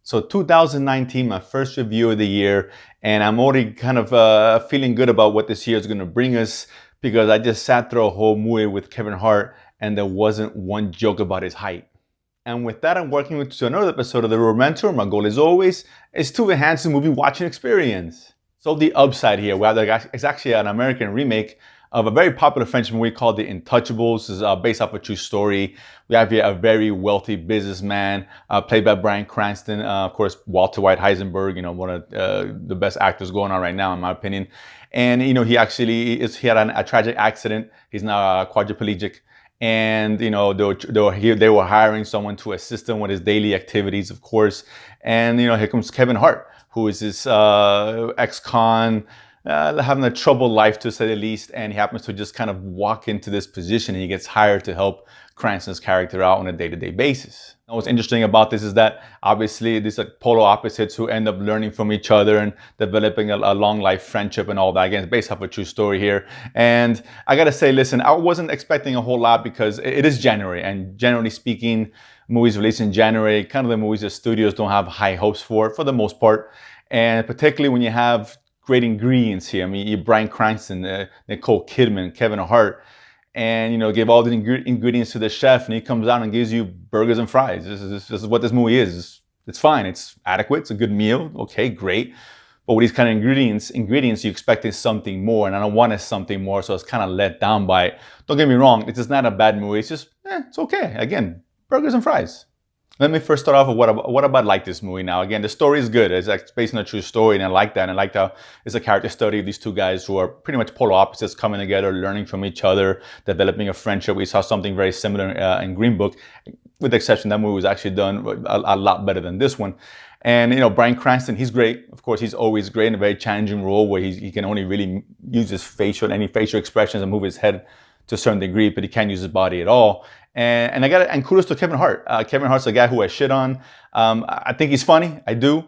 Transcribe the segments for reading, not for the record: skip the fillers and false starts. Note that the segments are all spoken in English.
So 2019, my first review of the year, and I'm already kind of feeling good about what this year is going to bring us because I just sat through a whole movie with Kevin Hart and there wasn't one joke about his height. And with that, I'm working with to another episode of The Real Mentor. My goal, as always, is to enhance the movie watching experience. So the upside here, it's actually an American remake of a very popular French movie called The Untouchables. This is based off a true story. We have here a very wealthy businessman played by Bryan Cranston. Of course, Walter White Heisenberg, one of the best actors going on right now, in my opinion. And, he had a tragic accident. He's now quadriplegic. And, they were hiring someone to assist him with his daily activities, of course. And, here comes Kevin Hart, who is this ex-con, having a troubled life to say the least, and he happens to just kind of walk into this position and he gets hired to help Cranston's character out on a day-to-day basis. And what's interesting about this is that obviously these are polar opposites who end up learning from each other and developing a long life friendship and all that. Again, it's based off a true story here. And I gotta say, listen, I wasn't expecting a whole lot because it is January, and generally speaking, movies released in January, kind of the movies that studios don't have high hopes for the most part. And particularly when you have great ingredients here. I mean, you Bryan Cranston, Nicole Kidman, Kevin Hart, and give all the ingredients to the chef, and he comes out and gives you burgers and fries. This is what this movie is. It's fine. It's adequate. It's a good meal. Okay, great. But with these kind of ingredients, you expected something more, and I don't want something more, so I was kind of let down by it. Don't get me wrong. It's just not a bad movie. It's just, it's okay. Again, burgers and fries. Let me first start off with what about like this movie now. Again, the story is good. It's based on a true story, and I like that. And I like how it's a character study of these two guys who are pretty much polar opposites coming together, learning from each other, developing a friendship. We saw something very similar in Green Book, with the exception that movie was actually done a lot better than this one. And, Bryan Cranston, he's great. Of course, he's always great in a very challenging role where he can only really use his any facial expressions and move his head to a certain degree, but he can't use his body at all. And kudos to Kevin Hart. Kevin Hart's a guy who I shit on. I think he's funny, I do,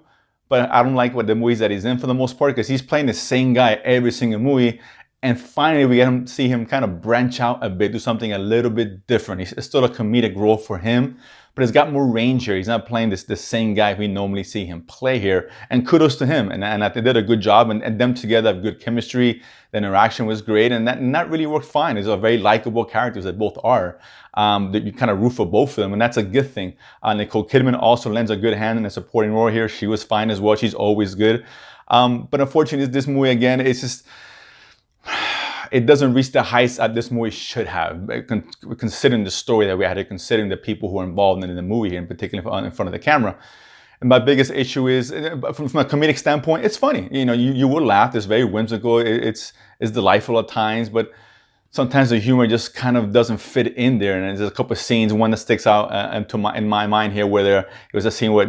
but I don't like what the movies that he's in for the most part because he's playing the same guy every single movie. And finally, we get see him kind of branch out a bit, do something a little bit different. It's still a comedic role for him, but it's got more range here. He's not playing the same guy we normally see him play here. And kudos to him. And I think they did a good job. And them together have good chemistry. The interaction was great. And that really worked fine. These are very likable characters that both are. That you kind of root for both of them. And that's a good thing. Nicole Kidman also lends a good hand in a supporting role here. She was fine as well. She's always good. But unfortunately, this movie, again, it's just... it doesn't reach the heights that this movie should have, considering the story that we had, considering the people who are involved in the movie here, in particular in front of the camera. And my biggest issue is, from a comedic standpoint, it's funny. You will laugh. It's very whimsical. It's delightful at times, but sometimes the humor just kind of doesn't fit in there. And there's a couple of scenes, one that sticks out in my mind here, where there was a scene where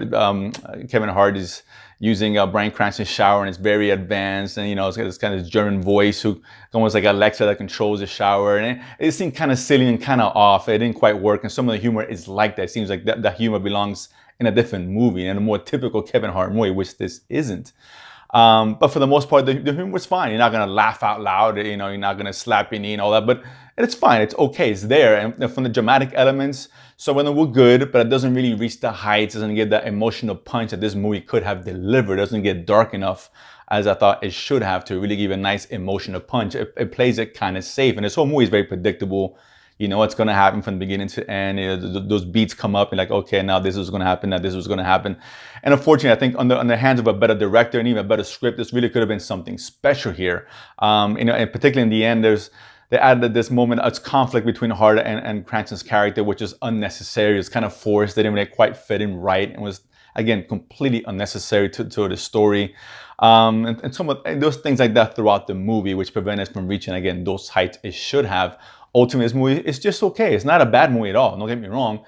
Kevin Hart is using Bryan Cranston's shower, and it's very advanced, and it's got this kind of German voice who almost like Alexa that controls the shower, and it seemed kind of silly and kind of off. It didn't quite work, and some of the humor is like that. It seems like that humor belongs in a different movie, in a more typical Kevin Hart movie, which this isn't. But for the most part, the humor was fine. You're not gonna laugh out loud, you're not gonna slap your knee and all that, but it's fine. It's okay. It's there, and from the dramatic elements, some of them were good, but it doesn't really reach the heights. It doesn't get that emotional punch that this movie could have delivered. It doesn't get dark enough as I thought it should have to really give a nice emotional punch. It plays it kind of safe, and this whole movie is very predictable. You know what's going to happen from the beginning to end. Those beats come up and like, okay, now this is going to happen, now this is going to happen. And unfortunately, I think on the hands of a better director and even a better script, this really could have been something special here. And particularly in the end, they added this moment, it's conflict between Hart and Cranston's character, which is unnecessary. It's kind of forced. They didn't really quite fit in right, and was, again, completely unnecessary to the story. And some of those things like that throughout the movie, which prevent us from reaching, again, those heights it should have. Ultimately, this movie is just okay. It's not a bad movie at all. Don't get me wrong.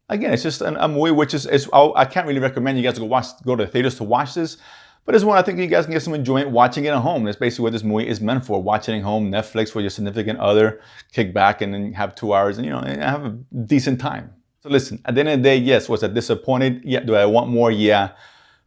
Again, it's just a movie which I can't really recommend you guys go to the theaters to watch this. But it's one I think you guys can get some enjoyment watching it at home. That's basically what this movie is meant for. Watching it at home, Netflix for your significant other, kick back and then have 2 hours and and have a decent time. So listen, at the end of the day, yes, was I disappointed? Yeah. Do I want more? Yeah.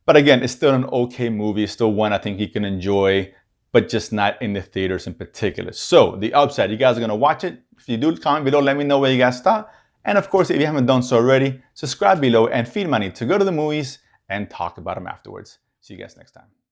But again, it's still an okay movie. It's still one I think you can enjoy, but just not in the theaters in particular. So the upside, you guys are gonna watch it. If you do, comment below, let me know where you guys thought. And of course, if you haven't done so already, subscribe below and feed money to go to the movies and talk about them afterwards. See you guys next time.